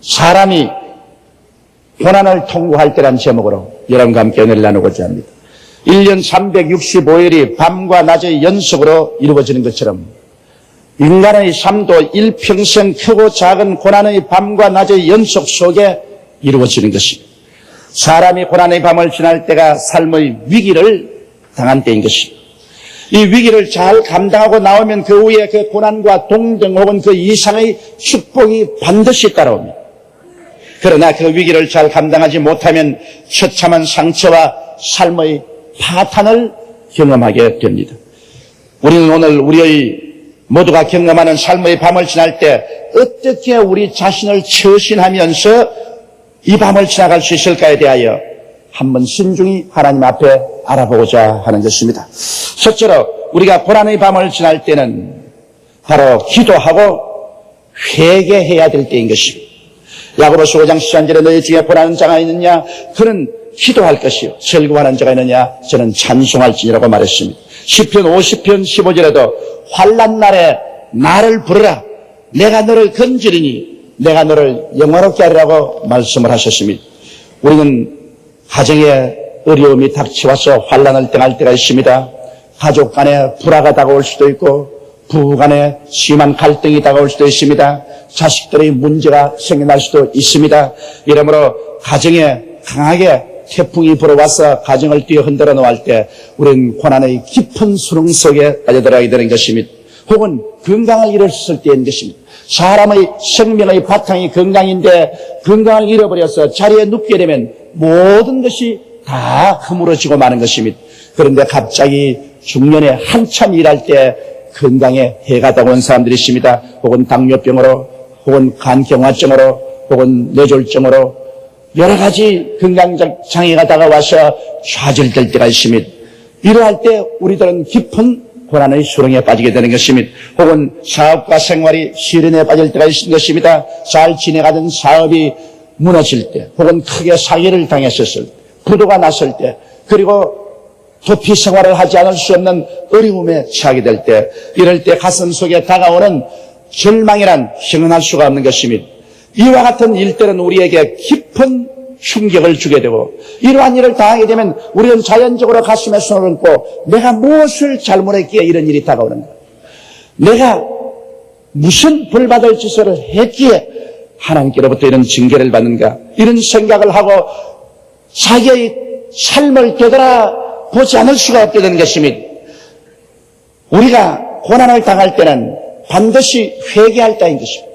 사람이 고난을 통과할 때란 제목으로 여러분과 함께 은혜를 나누고자 합니다. 1년 365일이 밤과 낮의 연속으로 이루어지는 것처럼 인간의 삶도 일평생 크고 작은 고난의 밤과 낮의 연속 속에 이루어지는 것입니다. 사람이 고난의 밤을 지날 때가 삶의 위기를 당한 때인 것입니다. 이 위기를 잘 감당하고 나오면 그 후에 그 고난과 동등 혹은 그 이상의 축복이 반드시 따라옵니다. 그러나 그 위기를 잘 감당하지 못하면 처참한 상처와 삶의 파탄을 경험하게 됩니다. 우리는 오늘 우리의 모두가 경험하는 삶의 밤을 지날 때 어떻게 우리 자신을 처신하면서 이 밤을 지나갈 수 있을까에 대하여 한번 신중히 하나님 앞에 알아보고자 하는 것입니다. 첫째로 우리가 고난의 밤을 지날 때는 바로 기도하고 회개해야 될 때인 것입니다. 야고보서 5장 13절에 너희 중에 고난하는 자가 있느냐? 그는 기도할 것이요 즐거워하는 자가 있느냐? 저는 찬송할지니라고 말했습니다. 시편 50편 15절에도 환난 날에 나를 부르라 내가 너를 건지리니 내가 너를 영화롭게 하리라고 말씀을 하셨습니다. 우리는 가정에 어려움이 닥쳐와서 환난을 당할 때가 있습니다. 가족 간에 불화가 다가올 수도 있고 부부 간에 심한 갈등이 다가올 수도 있습니다. 자식들의 문제가 생겨날 수도 있습니다. 이러므로 가정에 강하게 태풍이 불어와서 가정을 뛰어 흔들어 놓을 때 우리는 고난의 깊은 수렁 속에 빠져들어가게 되는 것입니다. 혹은 건강을 잃었을 때인 것입니다. 사람의 생명의 바탕이 건강인데 건강을 잃어버려서 자리에 눕게 되면 모든 것이 다 허물어지고 마는 것입니다. 그런데 갑자기 중년에 한참 일할 때 건강에 해가 다가온 사람들이 있습니다. 혹은 당뇨병으로 혹은 간경화증으로 혹은 뇌졸중으로 여러 가지 건강장애가 다가와서 좌절될 때가 있습니다. 이러할 때 우리들은 깊은 고난의 수렁에 빠지게 되는 것입니다. 혹은 사업과 생활이 시련에 빠질 때가 있는 것입니다. 잘 지내가던 사업이 무너질 때 혹은 크게 사기를 당했었을 때 부도가 났을 때 그리고 도피 생활을 하지 않을 수 없는 어려움에 처하게 될 때 이럴 때 가슴 속에 다가오는 절망이란 형언할 수가 없는 것입니다. 이와 같은 일들은 우리에게 깊은 충격을 주게 되고 이러한 일을 당하게 되면 우리는 자연적으로 가슴에 손을 얹고 내가 무엇을 잘못했기에 이런 일이 다가오는 거야. 내가 무슨 벌받을 짓을 했기에 하나님께로부터 이런 징계를 받는가 이런 생각을 하고 자기의 삶을 되돌아보지 않을 수가 없게 되는 것입니다. 우리가 고난을 당할 때는 반드시 회개할 때인 것입니다.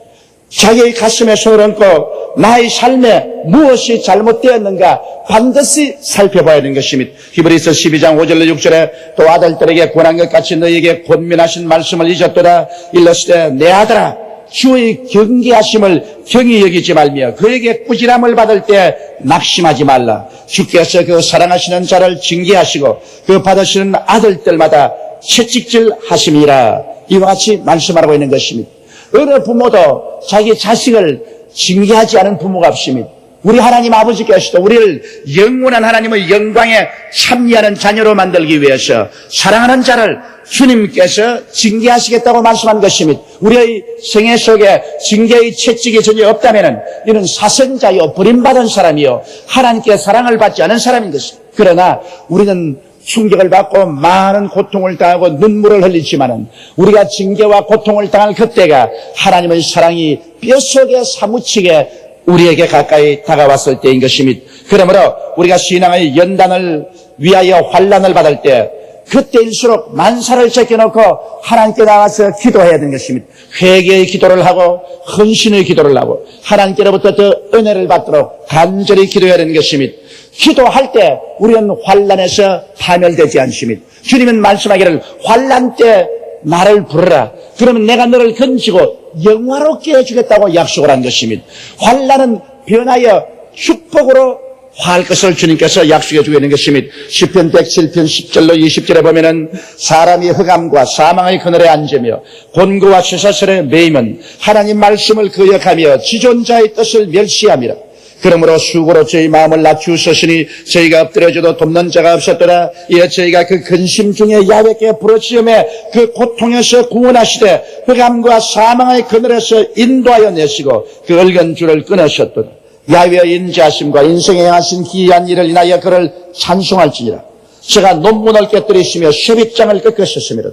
자기의 가슴에 손을 얹고 나의 삶에 무엇이 잘못되었는가 반드시 살펴봐야 하는 것입니다. 히브리서 12장 5절로 6절에 또 아들들에게 권한 것 같이 너희에게 권면하신 말씀을 잊었도다. 일러스되 내 아들아 주의 경계하심을 경히 여기지 말며 그에게 꾸지람을 받을 때 낙심하지 말라. 주께서 그 사랑하시는 자를 징계하시고 그 받으시는 아들들마다 채찍질 하심이라. 이와 같이 말씀하고 있는 것입니다. 어느 부모도 자기 자식을 징계하지 않은 부모가 없습니다. 우리 하나님 아버지께서도 우리를 영원한 하나님의 영광에 참여하는 자녀로 만들기 위해서 사랑하는 자를 주님께서 징계하시겠다고 말씀한 것입니다. 우리의 생애 속에 징계의 채찍이 전혀 없다면 이는 사생자요 버림받은 사람이요 하나님께 사랑을 받지 않은 사람인 것입니다. 그러나 우리는 충격을 받고 많은 고통을 당하고 눈물을 흘리지만은 우리가 징계와 고통을 당할 그때가 하나님의 사랑이 뼛속에 사무치게 우리에게 가까이 다가왔을 때인 것입니다. 그러므로 우리가 신앙의 연단을 위하여 환난을 받을 때 그때일수록 만사를 제껴놓고 하나님께 나가서 기도해야 되는 것입니다. 회개의 기도를 하고 헌신의 기도를 하고 하나님께로부터 더 은혜를 받도록 간절히 기도해야 되는 것입니다. 기도할 때 우리는 환난에서 파멸되지 않습니다. 주님은 말씀하기를 환난 때 나를 부르라. 그러면 내가 너를 건지고 영화롭게 해주겠다고 약속을 한 것입니다. 환난은 변하여 축복으로 화할 것을 주님께서 약속해 주고 있는 것입니다. 시편 107편 10절로 20절에 보면은 사람이 흑암과 사망의 그늘에 앉으며 곤고와 쇠사슬에 매이면 하나님 말씀을 거역하며 지존자의 뜻을 멸시함이라. 그러므로 수고로 저희 마음을 낮추셨으니 저희가 엎드려져도 돕는 자가 없었더라. 이에 저희가 그 근심 중에 야훼께 부르짖음에 그 고통에서 구원하시되 흑암과 사망의 그늘에서 인도하여 내시고 그 얽은 줄을 끊으셨도다. 야훼의 인자하심과 인생에 행하신 기이한 일을 인하여 그를 찬송할지니라. 제가 논문을 깨뜨리시며 쇠빗장을 꺾으셨습니다.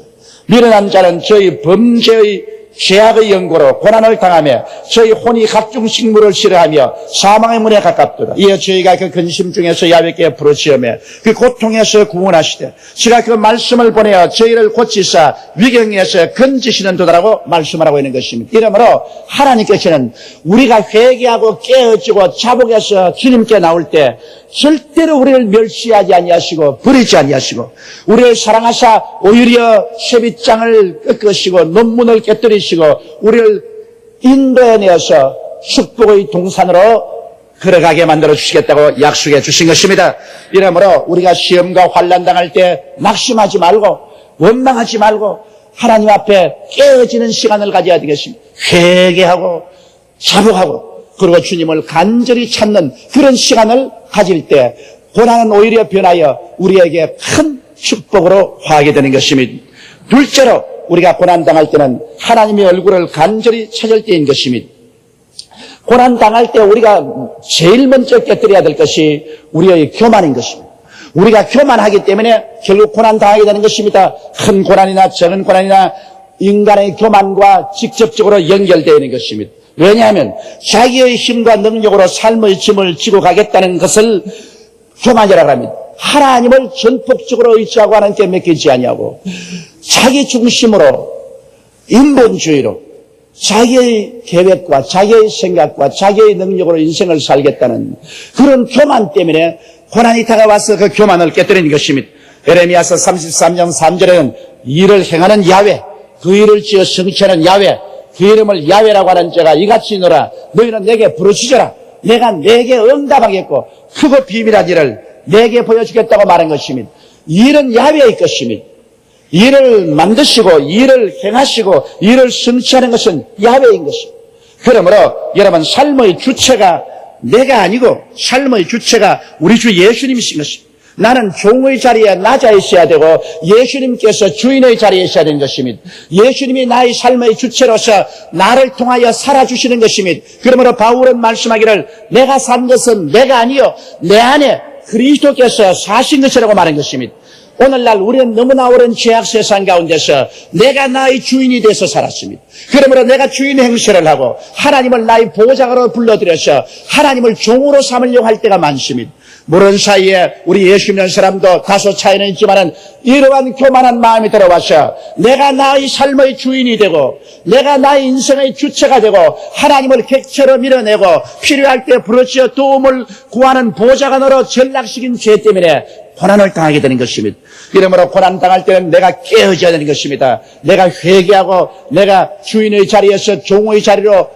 미련한 자는 저희 범죄의 죄악의 연고로 고난을 당하며 저희 혼이 각종 식물을 싫어하며 사망의 문에 가깝도다. 이에 저희가 그 근심 중에서 야훼께 부르짖으며 그 고통에서 구원하시되 제가 그 말씀을 보내어 저희를 고치사 위경에서 건지시는 도다라고 말씀을 하고 있는 것입니다. 이러므로 하나님께서는 우리가 회개하고 깨어지고 자복해서 주님께 나올 때 절대로 우리를 멸시하지 아니하시고 버리지 아니하시고 우리를 사랑하사 오히려 쇠빗장을 꺾으시고 논문을 깨뜨리시고 우리를 인도해내어서 축복의 동산으로 걸어가게 만들어 주시겠다고 약속해 주신 것입니다. 이러므로 우리가 시험과 환난 당할 때 낙심하지 말고 원망하지 말고 하나님 앞에 깨어지는 시간을 가져야 되겠습니다. 회개하고 자복하고 그리고 주님을 간절히 찾는 그런 시간을 가질 때 고난은 오히려 변하여 우리에게 큰 축복으로 화하게 되는 것입니다. 둘째로 우리가 고난당할 때는 하나님의 얼굴을 간절히 찾을 때인 것입니다. 고난당할 때 우리가 제일 먼저 깨뜨려야 될 것이 우리의 교만인 것입니다. 우리가 교만하기 때문에 결국 고난당하게 되는 것입니다. 큰 고난이나 작은 고난이나 인간의 교만과 직접적으로 연결되어 있는 것입니다. 왜냐하면 자기의 힘과 능력으로 삶의 짐을 지고 가겠다는 것을 교만이라고 합니다. 하나님을 전폭적으로 의지하고 하나님께 맡기지 아니하고 자기 중심으로 인본주의로 자기의 계획과 자기의 생각과 자기의 능력으로 인생을 살겠다는 그런 교만 때문에 고난이 다가와서 그 교만을 깨뜨리는 것입니다. 에레미야서 33장 3절에는 이를 행하는 야훼, 그 일을 지어 성취하는 야훼, 그 이름을 야훼라고 하는 자가 이같이 있노라. 너희는 내게 부르짖어라. 내가 내게 응답하겠고 크고 비밀한 일을 내게 보여주겠다고 말한 것입니다. 일은 야훼의 것입니다. 일을 만드시고 일을 행하시고 일을 성취하는 것은 야훼인 것입니다. 그러므로 여러분 삶의 주체가 내가 아니고 삶의 주체가 우리 주 예수님이신 것입니다. 나는 종의 자리에 낮아 있어야 되고 예수님께서 주인의 자리에 있어야 되는 것입니다. 예수님이 나의 삶의 주체로서 나를 통하여 살아주시는 것입니다. 그러므로 바울은 말씀하기를 내가 산 것은 내가 아니요 내 안에 그리스도께서 사신 것이라고 말한 것입니다. 오늘날 우리는 너무나 오랜 죄악 세상 가운데서 내가 나의 주인이 돼서 살았습니다. 그러므로 내가 주인 행세를 하고 하나님을 나의 보호자로 불러들여서 하나님을 종으로 삼으려고 할 때가 많습니다. 모르는 사이에 우리 예수 믿는 사람도 다소 차이는 있지만은 이러한 교만한 마음이 들어와서 내가 나의 삶의 주인이 되고 내가 나의 인생의 주체가 되고 하나님을 객체로 밀어내고 필요할 때 부르짖어 도움을 구하는 보좌관으로 전락시킨 죄 때문에 고난을 당하게 되는 것입니다. 이러므로 고난 당할 때는 내가 깨어져야 되는 것입니다. 내가 회개하고 내가 주인의 자리에서 종의 자리로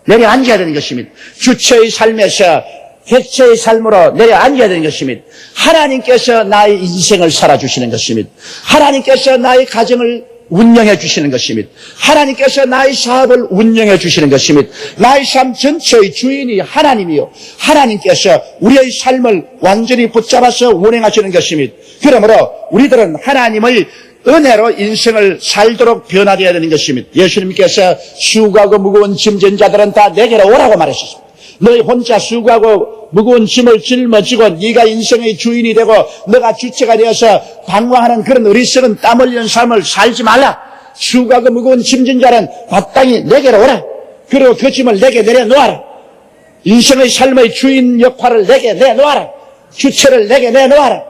내려앉아야 되는 것입니다. 주체의 삶에서 객체의 삶으로 내려앉아야 되는 것입니다. 하나님께서 나의 인생을 살아주시는 것입니다. 하나님께서 나의 가정을 운영해 주시는 것입니다. 하나님께서 나의 사업을 운영해 주시는 것입니다. 나의 삶 전체의 주인이 하나님이요. 하나님께서 우리의 삶을 완전히 붙잡아서 운행하시는 것입니다. 그러므로 우리들은 하나님의 은혜로 인생을 살도록 변화되어야 되는 것입니다. 예수님께서 수고하고 무거운 짐진 자들은 다 내게로 오라고 말하셨습니다. 너희 혼자 수고하고 무거운 짐을 짊어지고 네가 인생의 주인이 되고 너가 주체가 되어서 방황하는 그런 어리석은 땀 흘리는 삶을 살지 말라. 수고하고 무거운 짐진 자는 마땅히 내게로 오라. 그리고 그 짐을 내게 내려놓아라. 인생의 삶의 주인 역할을 내게 내놓아라. 주체를 내게 내놓아라.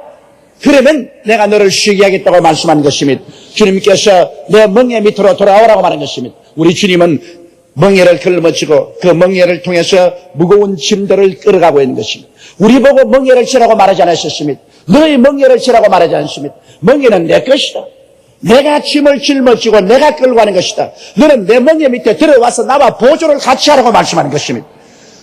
그러면 내가 너를 쉬게 하겠다고 말씀하는 것입니다. 주님께서 내 멍에 밑으로 돌아오라고 말한 것입니다. 우리 주님은 멍에를 걸머지고 그 멍에를 통해서 무거운 짐들을 끌어가고 있는 것입니다. 우리 보고 멍에를 치라고 말하지 않으셨습니다. 너희 멍에를 치라고 말하지 않습니다. 멍에는 내 것이다. 내가 짐을 짊어지고 내가 끌고 가는 것이다. 너는 내 멍에 밑에 들어와서 나와 보조를 같이 하라고 말씀하는 것입니다.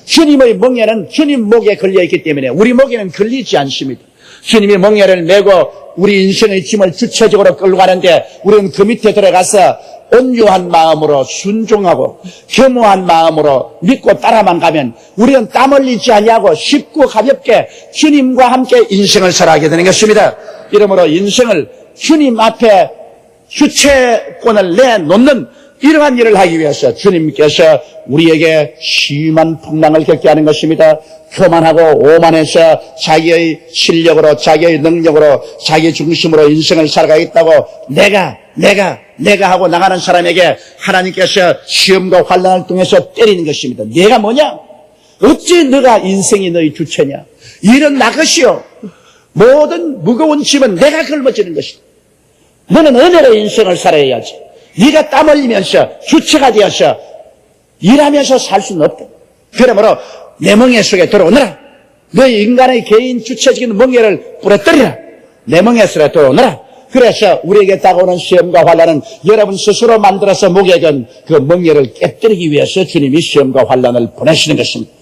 주님의 멍에는 주님 목에 걸려있기 때문에 우리 목에는 걸리지 않습니다. 주님이 멍에를 메고 우리 인생의 짐을 주체적으로 끌고 가는데 우리는 그 밑에 들어가서 온유한 마음으로 순종하고 겸허한 마음으로 믿고 따라만 가면 우리는 땀 흘리지 아니하고 쉽고 가볍게 주님과 함께 인생을 살아가게 되는 것입니다. 이러므로 인생을 주님 앞에 주체권을 내놓는 이러한 일을 하기 위해서 주님께서 우리에게 심한 풍랑을 겪게 하는 것입니다. 교만하고 오만해서 자기의 실력으로, 자기의 능력으로, 자기 중심으로 인생을 살아가겠다고 내가 하고 나가는 사람에게 하나님께서 시험과 환난을 통해서 때리는 것입니다. 내가 뭐냐? 어찌 너가 인생이 너의 주체냐? 일은 나 것이요. 모든 무거운 짐은 내가 걸머지는 것이다. 너는 은혜로 인생을 살아야지. 네가 땀 흘리면서 주체가 되어서 일하면서 살 수는 없다. 그러므로 내 멍에 속에 들어오너라. 너희 인간의 개인 주체적인 멍에를 부러뜨리라. 내 멍에 속에 들어오너라. 그래서 우리에게 다가오는 시험과 환난은 여러분 스스로 만들어서 목에 건 그 멍에를 깨뜨리기 위해서 주님이 시험과 환난을 보내시는 것입니다.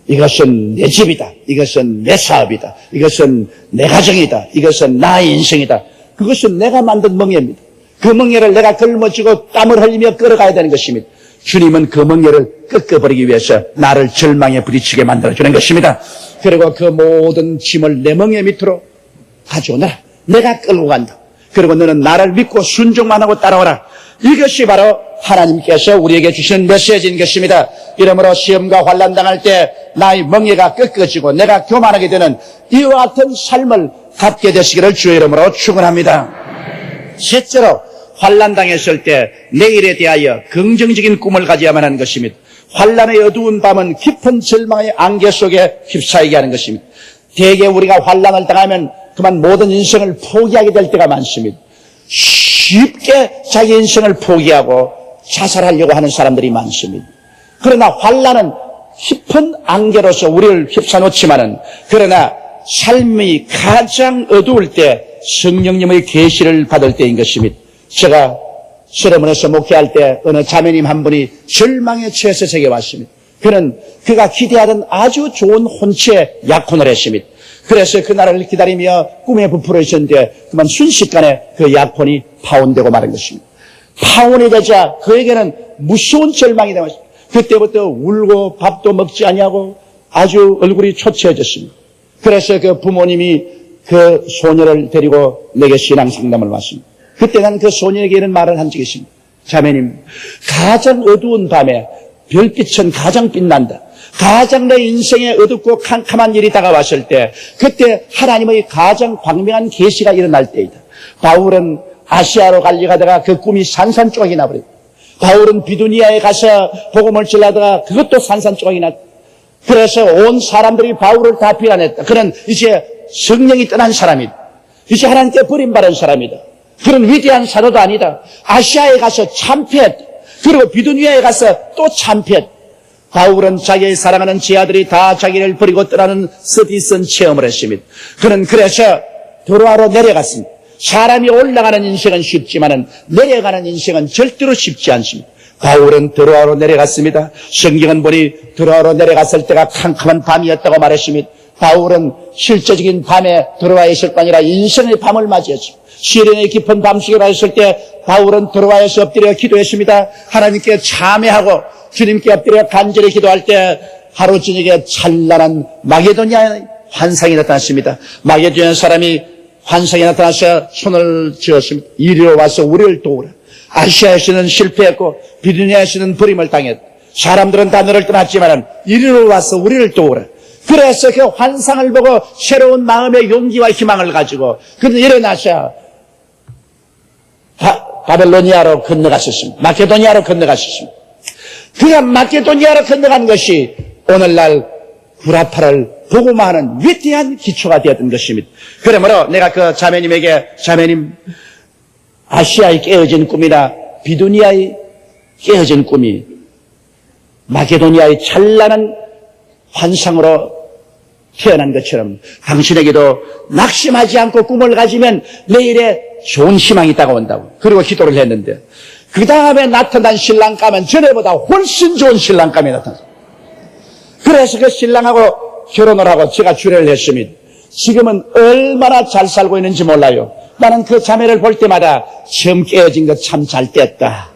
이것은 내 집이다. 이것은 내 사업이다. 이것은 내 가정이다. 이것은 나의 인생이다. 그것은 내가 만든 멍에입니다. 그 멍에를 내가 걸머쥐고 땀을 흘리며 끌어가야 되는 것입니다. 주님은 그 멍에를 꺾어버리기 위해서 나를 절망에 부딪히게 만들어주는 것입니다. 그리고 그 모든 짐을 내 멍에 밑으로 가져오너라. 내가 끌고 간다. 그리고 너는 나를 믿고 순종만 하고 따라오라. 이것이 바로 하나님께서 우리에게 주시는 메시지인 것입니다. 이러므로 시험과 환난 당할 때 나의 멍에가 꺾어지고 내가 교만하게 되는 이와 같은 삶을 갖게 되시기를 주의 이름으로 축원합니다. 셋째로 환난 당했을 때 내일에 대하여 긍정적인 꿈을 가져야만 하는 것입니다. 환난의 어두운 밤은 깊은 절망의 안개 속에 휩싸이게 하는 것입니다. 대개 우리가 환난을 당하면 그만 모든 인생을 포기하게 될 때가 많습니다. 쉽게 자기 인생을 포기하고 자살하려고 하는 사람들이 많습니다. 그러나 환난은 깊은 안개로서 우리를 휩싸놓지만은 그러나 삶이 가장 어두울 때 성령님의 계시를 받을 때인 것입니다. 제가 세레모니에서 목회할 때 어느 자매님 한 분이 절망에 처해서 제게 왔습니다. 그가 기대하던 아주 좋은 혼치에 약혼을 했습니다. 그래서 그날을 기다리며 꿈에 부풀어 있었는데 그만 순식간에 그 약혼이 파혼되고 말은 것입니다. 파혼이 되자 그에게는 무서운 절망이 되었습니다. 그때부터 울고 밥도 먹지 아니하고 아주 얼굴이 초췌해졌습니다. 그래서 그 부모님이 그 소녀를 데리고 내게 신앙 상담을 왔습니다. 그때 난 그 소녀에게 이런 말을 한 적이 있습니다. 자매님, 가장 어두운 밤에 별빛은 가장 빛난다. 가장 내 인생에 어둡고 캄캄한 일이 다가왔을 때 그때 하나님의 가장 광명한 계시가 일어날 때이다. 바울은 아시아로 가려가다가 그 꿈이 산산조각이 나버렸다. 바울은 비두니아에 가서 복음을 전하다가 그것도 산산조각이 났다. 그래서 온 사람들이 바울을 다 비난했다. 그는 이제 성령이 떠난 사람이다. 이제 하나님께 버림받은 사람이다. 그런 위대한 사도도 아니다. 아시아에 가서 참패했다. 그리고 비두니아에 가서 또 참패했다. 바울은 자기의 사랑하는 제아들이 다 자기를 버리고 떠나는 쓰디쓴 체험을 했습니다. 그는 그래서 드로아로 내려갔습니다. 사람이 올라가는 인생은 쉽지만은 내려가는 인생은 절대로 쉽지 않습니다. 바울은 드로아로 내려갔습니다. 성경은 보니 드로아로 내려갔을 때가 캄캄한 밤이었다고 말했습니다. 바울은 실제적인 밤에 드로아에 있을 뿐 아니라 인생의 밤을 맞이했습니다. 시련의 깊은 밤속에 가 있을 때 바울은 드로아에서 엎드려 기도했습니다. 하나님께 참회하고 주님께 엎드려 간절히 기도할 때 하루 저녁에 찬란한 마게도니아의 환상이 나타났습니다. 마게도니아 사람이 환상이 나타나서 손을 지었습니다. 이리로 와서 우리를 도우라. 아시아에서는 실패했고 비두니아에서는 버림을 당했다. 사람들은 다 너를 떠났지만 이리로 와서 우리를 도우라. 그래서 그 환상을 보고 새로운 마음의 용기와 희망을 가지고 그는 일어나서 바벨로니아로 건너갔었습니다. 마케도니아로 건너갔었습니다. 그가 마케도니아로 건너간 것이 오늘날 구라파를 복음화하는 위대한 기초가 되었던 것입니다. 그러므로 내가 그 자매님에게 자매님 아시아의 깨어진 꿈이나 비두니아의 깨어진 꿈이 마케도니아의 찬란한 환상으로 태어난 것처럼 당신에게도 낙심하지 않고 꿈을 가지면 내일에 좋은 희망이 다가온다고 그리고 기도를 했는데 그 다음에 나타난 신랑감은 전에보다 훨씬 좋은 신랑감이 나타났어요. 그래서 그 신랑하고 결혼을 하고 제가 주례를 했습니다. 지금은 얼마나 잘 살고 있는지 몰라요. 나는 그 자매를 볼 때마다 처음 깨어진 것 참 잘 깼다.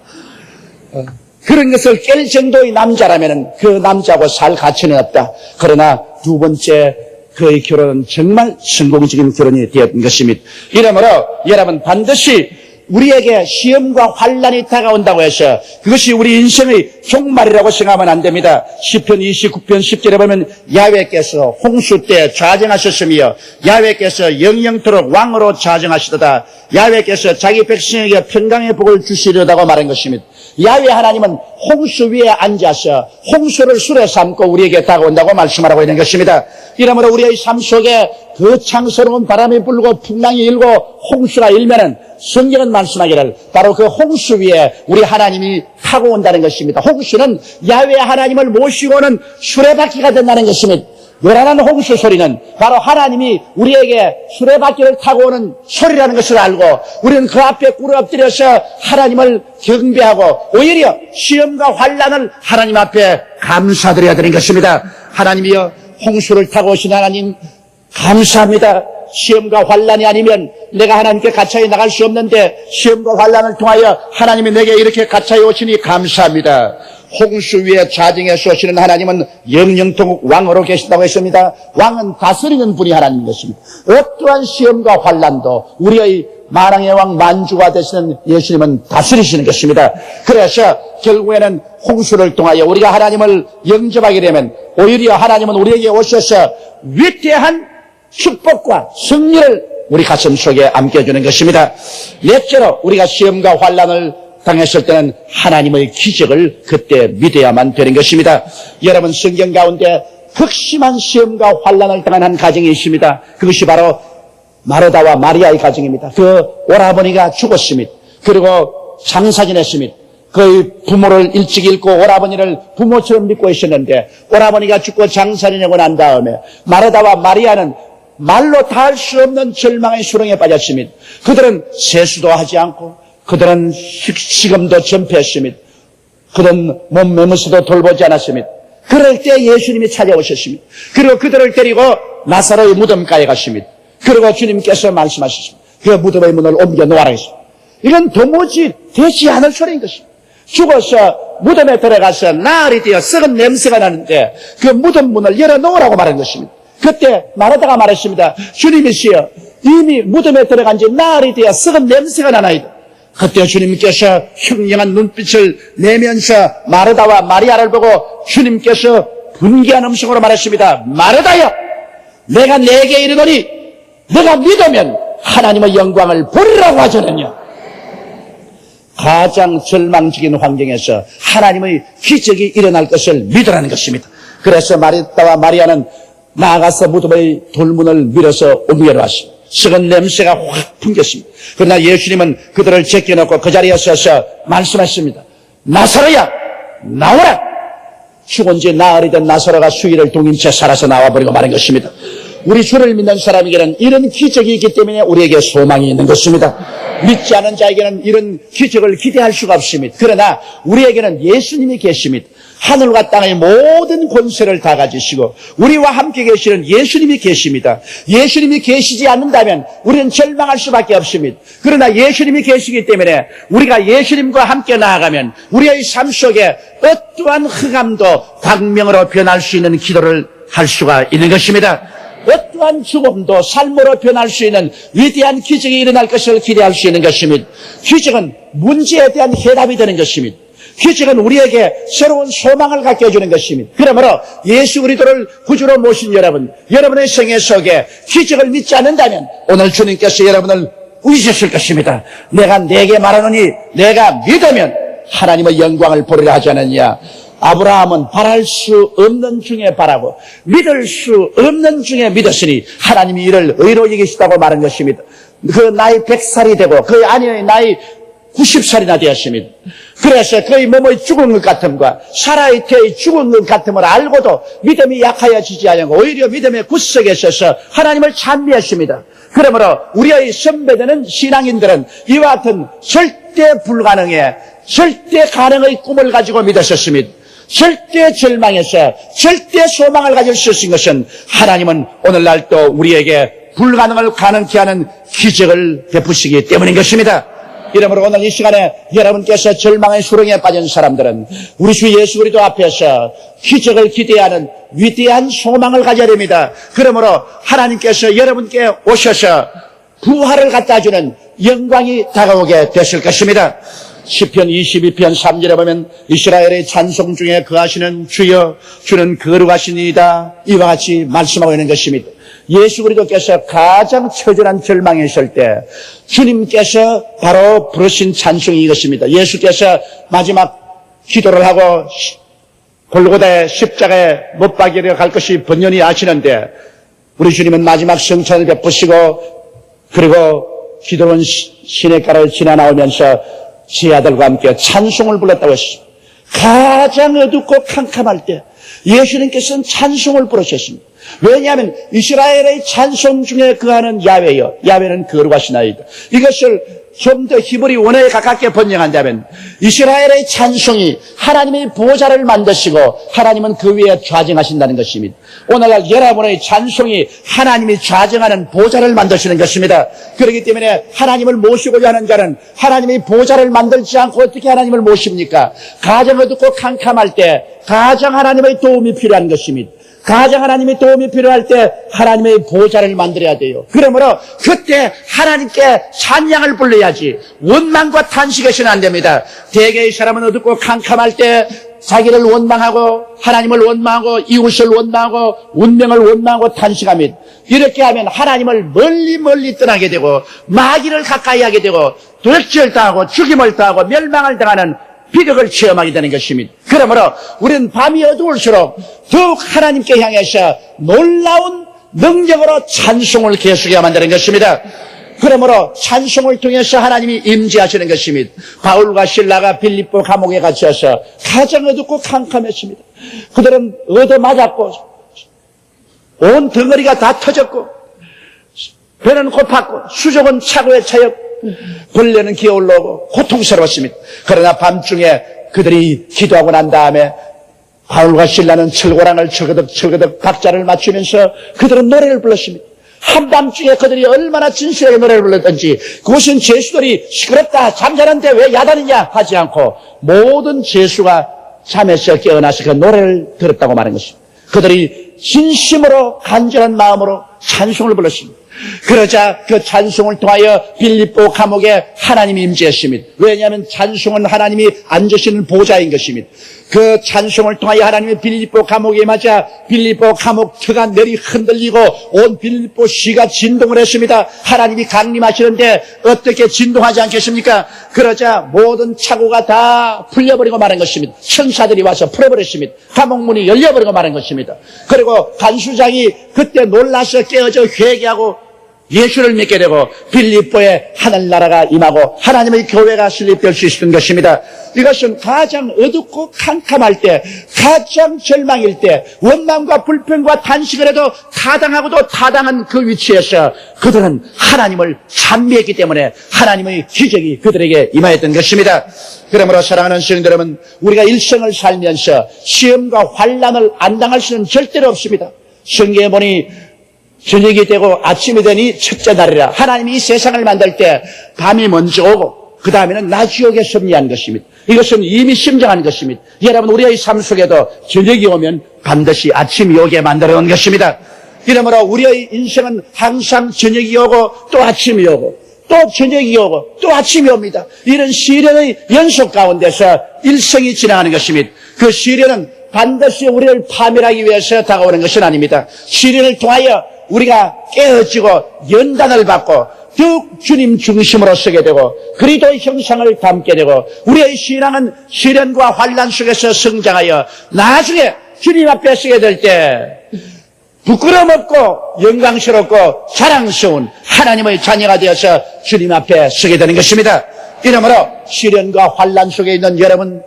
그런 것을 깰 정도의 남자라면 그 남자하고 살 가치는 없다. 그러나 두 번째 그의 결혼은 정말 성공적인 결혼이 되었던 것입니다. 이러므로 여러분 반드시 우리에게 시험과 환란이 다가온다고 해서 그것이 우리 인생의 종말이라고 생각하면 안 됩니다. 시편 29편 10절에 보면 야훼께서 홍수 때 좌정하셨으며 야훼께서 영영토록 왕으로 좌정하시도다. 야훼께서 자기 백성에게 평강의 복을 주시려다고 말한 것입니다. 야훼 하나님은 홍수 위에 앉아서 홍수를 술에 삼고 우리에게 다가온다고 말씀하라고 있는 것입니다. 이러므로 우리의 삶 속에 거창스러운 바람이 불고 풍랑이 일고 홍수가 일면은 성경은 말씀하기를 바로 그 홍수 위에 우리 하나님이 타고 온다는 것입니다. 홍수는 야훼 하나님을 모시고 오는 수레바퀴가 된다는 것입니다. 요란한 홍수 소리는 바로 하나님이 우리에게 수레바퀴를 타고 오는 소리라는 것을 알고 우리는 그 앞에 꿇어 엎드려서 하나님을 경배하고 오히려 시험과 환란을 하나님 앞에 감사드려야 되는 것입니다. 하나님이여 홍수를 타고 오신 하나님 감사합니다. 시험과 환란이 아니면 내가 하나님께 가차에 나갈 수 없는데 시험과 환란을 통하여 하나님이 내게 이렇게 가차에 오시니 감사합니다. 홍수 위에 좌정해서 오시는 하나님은 영영토록 왕으로 계신다고 했습니다. 왕은 다스리는 분이 하나님인 것입니다. 어떠한 시험과 환란도 우리의 만왕의 왕 만주가 되시는 예수님은 다스리시는 것입니다. 그래서 결국에는 홍수를 통하여 우리가 하나님을 영접하게 되면 오히려 하나님은 우리에게 오셔서 위대한 축복과 승리를 우리 가슴 속에 안겨주는 것입니다. 넷째로 우리가 시험과 환란을 당했을 때는 하나님의 기적을 그때 믿어야만 되는 것입니다. 여러분 성경 가운데 극심한 시험과 환란을 당한 한 가정이 있습니다. 그것이 바로 마르다와 마리아의 가정입니다. 그 오라버니가 죽었습니다. 그리고 장사 지냈습니다. 그의 부모를 일찍 잃고 오라버니를 부모처럼 믿고 있었는데 오라버니가 죽고 장사 지내고 난 다음에 마르다와 마리아는 말로 다 할 수 없는 절망의 수렁에 빠졌습니다. 그들은 세수도 하지 않고 그들은 식음도 전폐했습니다. 그들은 몸 매무새도 돌보지 않았습니다. 그럴 때 예수님이 찾아오셨습니다. 그리고 그들을 데리고 나사로의 무덤가에 갔습니다. 그리고 주님께서 말씀하셨습니다. 그 무덤의 문을 옮겨 놓아라 했습니다. 이건 도무지 되지 않을 소리인 것입니다. 죽어서 무덤에 들어가서 나흘이 되어 썩은 냄새가 나는데 그 무덤 문을 열어놓으라고 말한 것입니다. 그때 마르다가 말했습니다. 주님이시여 이미 무덤에 들어간 지 나흘이 되어 썩은 냄새가 나나이다. 그때 주님께서 흉흉한 눈빛을 내면서 마르다와 마리아를 보고 주님께서 분개한 음성으로 말했습니다. 마르다여 내가 내게 이르노니 내가 믿으면 하나님의 영광을 보리라고 하잖아요. 가장 절망적인 환경에서 하나님의 기적이 일어날 것을 믿으라는 것입니다. 그래서 마르다와 마리아는 나아가서 무덤의 돌문을 밀어서 옮겨놓았습니다. 썩은 냄새가 확 풍겼습니다. 그러나 예수님은 그들을 제껴놓고 그 자리에 서서 말씀하셨습니다. 나사로야 나오라. 죽은 지 나흘이 된 나사로가 수위를 동인 채 살아서 나와버리고 말한 것입니다. 우리 주를 믿는 사람에게는 이런 기적이 있기 때문에 우리에게 소망이 있는 것입니다. 믿지 않은 자에게는 이런 기적을 기대할 수가 없습니다. 그러나 우리에게는 예수님이 계십니다. 하늘과 땅의 모든 권세를 다 가지시고 우리와 함께 계시는 예수님이 계십니다. 예수님이 계시지 않는다면 우리는 절망할 수밖에 없습니다. 그러나 예수님이 계시기 때문에 우리가 예수님과 함께 나아가면 우리의 삶 속에 어떠한 흑암도 광명으로 변할 수 있는 기도를 할 수가 있는 것입니다. 어떠한 죽음도 삶으로 변할 수 있는 위대한 기적이 일어날 것을 기대할 수 있는 것입니다. 기적은 문제에 대한 해답이 되는 것입니다. 기적은 우리에게 새로운 소망을 갖게 해주는 것입니다. 그러므로 예수 그리스도를 구주로 모신 여러분, 여러분의 생애 속에 기적을 믿지 않는다면 오늘 주님께서 여러분을 우기셨을 것입니다. 내가 내게 말하노니 내가 믿으면 하나님의 영광을 보리라 하지 않았냐. 아브라함은 바랄 수 없는 중에 바라고 믿을 수 없는 중에 믿었으니 하나님이 이를 의로 여기시다고 말한 것입니다. 그 나이 100살이 되고 그 아내의 나이 90살이나 되었습니다. 그래서 그의 몸의 죽은 것 같음과 사라의 태의 죽은 것 같음을 알고도 믿음이 약하여지지 않고 오히려 믿음의 굳세게 서서 하나님을 찬미했습니다. 그러므로 우리의 선배되는 신앙인들은 이와 같은 절대 불가능의 절대 가능의 꿈을 가지고 믿었었습니다. 절대 절망에서 절대 소망을 가질 수 있는 것은 하나님은 오늘날 또 우리에게 불가능을 가능케 하는 기적을 베푸시기 때문인 것입니다. 이러므로 오늘 이 시간에 여러분께서 절망의 수렁에 빠진 사람들은 우리 주 예수 그리스도 앞에서 기적을 기대하는 위대한 소망을 가져야 됩니다. 그러므로 하나님께서 여러분께 오셔서 부활을 갖다 주는 영광이 다가오게 되실 것입니다. 시편 22편 3절에 보면 이스라엘의 찬송 중에 거하시는 주여 주는 거룩하시니이다 이와 같이 말씀하고 있는 것입니다. 예수 그리스도께서 가장 처절한 절망에 있을 때 주님께서 바로 부르신 찬송이 이것입니다. 예수께서 마지막 기도를 하고 골고다의 십자가에 못 박이려 갈 것이 번연히 아시는데 우리 주님은 마지막 성찬을 베푸시고 그리고 기도원 시냇가를 지나 나오면서 제 아들과 함께 찬송을 불렀다고 했습니다. 가장 어둡고 캄캄할 때 예수님께서는 찬송을 부르셨습니다. 왜냐하면 이스라엘의 찬송 중에 거하는 야훼여, 야훼는 거룩하시나이다. 이것을 좀 더 히브리 원어에 가깝게 번역한다면 이스라엘의 찬송이 하나님의 보좌를 만드시고 하나님은 그 위에 좌정하신다는 것입니다. 오늘날 여러분의 찬송이 하나님이 좌정하는 보좌를 만드시는 것입니다. 그렇기 때문에 하나님을 모시고자 하는 자는 하나님의 보좌를 만들지 않고 어떻게 하나님을 모십니까? 가장 어둡고 캄캄할 때 가장 하나님의 도움이 필요한 것입니다. 가장 하나님의 도움이 필요할 때 하나님의 보좌를 만들어야 돼요. 그러므로 그때 하나님께 찬양을 불러야지 원망과 탄식해서는 안 됩니다. 대개의 사람은 어둡고 캄캄할 때 자기를 원망하고 하나님을 원망하고 이웃을 원망하고 운명을 원망하고 탄식합니다. 이렇게 하면 하나님을 멀리 떠나게 되고 마귀를 가까이 하게 되고 도적질을 당하고 죽임을 당하고 멸망을 당하는 비극을 체험하게 되는 것입니다. 그러므로 우리는 밤이 어두울수록 더욱 하나님께 향해서 놀라운 능력으로 찬송을 계속해야 만드는 것입니다. 그러므로 찬송을 통해서 하나님이 임재하시는 것입니다. 바울과 실라가 빌립보 감옥에 갇혀서 가장 어둡고 캄캄했습니다. 그들은 얻어맞았고 온 덩어리가 다 터졌고 배는 고팠고 수족은 차고에 차였고 벌레는 기어올라오고 고통스러웠습니다. 그러나 밤중에 그들이 기도하고 난 다음에 바울과 실라는 철고랑을 철거덕 박자를 맞추면서 그들은 노래를 불렀습니다. 한밤중에 그들이 얼마나 진실하게 노래를 불렀던지 그곳은 죄수들이 시끄럽다 잠자는데 왜 야단이냐 하지 않고 모든 죄수가 잠에서 깨어나서 그 노래를 들었다고 말한 것입니다. 그들이 진심으로 간절한 마음으로 찬송을 불렀습니다. 그러자 그 찬송을 통하여 빌립보 감옥에 하나님이 임재했습니다. 왜냐하면 찬송은 하나님이 앉으시는 보좌인 것입니다. 그 찬송을 통하여 하나님이 빌립보 감옥에 맞아 빌립보 감옥 터가 내리 흔들리고 온 빌립보 시가 진동을 했습니다. 하나님이 강림하시는데 어떻게 진동하지 않겠습니까? 그러자 모든 착오가 다 풀려버리고 마는 것입니다. 천사들이 와서 풀어버렸습니다. 감옥문이 열려버리고 마는 것입니다. 그리고 간수장이 그때 놀라서 깨어져 회개하고 예수를 믿게 되고 빌립보에 하늘나라가 임하고 하나님의 교회가 설립될 수 있었던 것입니다. 이것은 가장 어둡고 캄캄할 때 가장 절망일 때 원망과 불평과 탄식을 해도 타당하고도 타당한 그 위치에서 그들은 하나님을 찬미했기 때문에 하나님의 기적이 그들에게 임하였던 것입니다. 그러므로 사랑하는 성도 여러분, 우리가 일생을 살면서 시험과 환난을 안 당할 수는 절대로 없습니다. 성경에 보니 저녁이 되고 아침이 되니 첫째 날이라. 하나님이 이 세상을 만들 때 밤이 먼저 오고 그 다음에는 낮 지옥에 섭리한 것입니다. 이것은 이미 심정한 것입니다. 여러분, 우리의 삶 속에도 저녁이 오면 반드시 아침이 오게 만들어 놓은 것입니다. 이러므로 우리의 인생은 항상 저녁이 오고 또 아침이 오고 또 저녁이 오고 또 아침이 옵니다. 이런 시련의 연속 가운데서 일생이 지나가는 것입니다. 그 시련은 반드시 우리를 파멸하기 위해서 다가오는 것은 아닙니다. 시련을 통하여 우리가 깨어지고 연단을 받고 더욱 주님 중심으로 서게 되고 그리스도의 형상을 담게 되고 우리의 신앙은 시련과 환난 속에서 성장하여 나중에 주님 앞에 서게 될 때 부끄럼 없고 영광스럽고 자랑스러운 하나님의 자녀가 되어서 주님 앞에 서게 되는 것입니다. 이러므로 시련과 환난 속에 있는 여러분,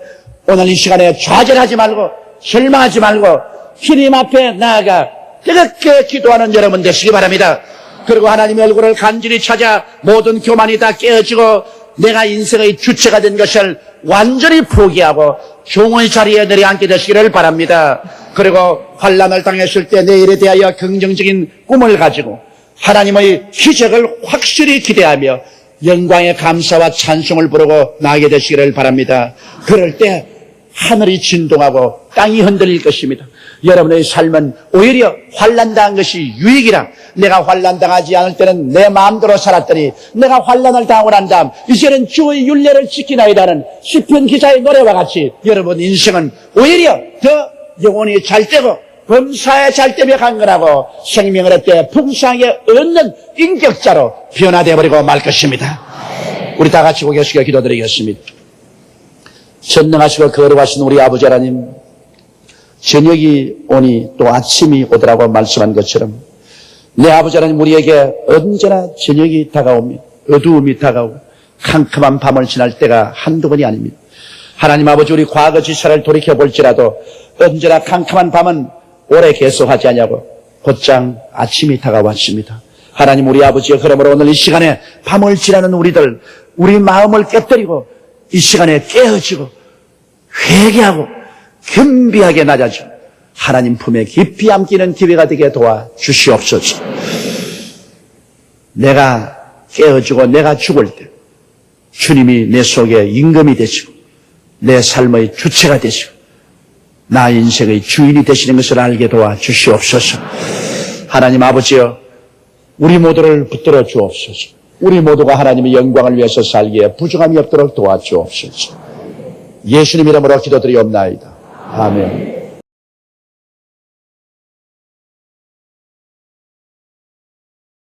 오늘 이 시간에 좌절하지 말고 절망하지 말고 주님 앞에 나아가 뜨겁게 기도하는 여러분 되시기 바랍니다. 그리고 하나님의 얼굴을 간절히 찾아 모든 교만이 다 깨어지고 내가 인생의 주체가 된 것을 완전히 포기하고 종의 자리에 내려앉게 되시기를 바랍니다. 그리고 환난을 당했을 때 내일에 대하여 긍정적인 꿈을 가지고 하나님의 기적을 확실히 기대하며 영광의 감사와 찬송을 부르고 나가게 되시기를 바랍니다. 그럴 때 하늘이 진동하고 땅이 흔들릴 것입니다. 여러분의 삶은 오히려 환난당한 것이 유익이라. 내가 환난당하지 않을 때는 내 마음대로 살았더니 내가 환난을 당하고 난 다음 이제는 주의 율례를 지키나이다는 시편 기사의 노래와 같이 여러분 인생은 오히려 더 영혼이 잘되고 범사에 잘되며 강건하고 생명을 얻되 풍성하게 얻는 인격자로 변화되어 버리고 말 것입니다. 우리 다 같이 고개 숙여 기도드리겠습니다. 전능하시고 거룩하신 우리 아버지 하나님, 저녁이 오니 또 아침이 오더라고 말씀한 것처럼 내 아버지 하나님, 우리에게 언제나 저녁이 다가옵니다. 어두움이 다가오고 캄캄한 밤을 지날 때가 한두 번이 아닙니다. 하나님 아버지, 우리 과거 지사를 돌이켜볼지라도 언제나 캄캄한 밤은 오래 계속하지 않냐고 곧장 아침이 다가왔습니다. 하나님 우리 아버지의 그러므로 오늘 이 시간에 밤을 지나는 우리들, 우리 마음을 깨뜨리고 이 시간에 깨어지고 회개하고 겸비하게 낮아져 하나님 품에 깊이 안기는 기회가 되게 도와 주시옵소서. 내가 깨어지고 내가 죽을 때 주님이 내 속에 임금이 되시고 내 삶의 주체가 되시고 나 인생의 주인이 되시는 것을 알게 도와 주시옵소서. 하나님 아버지여, 우리 모두를 붙들어 주옵소서. 우리 모두가 하나님의 영광을 위해서 살기에 부족함이 없도록 도와주옵소서. 예수님 이름으로 기도드리옵나이다. 아멘.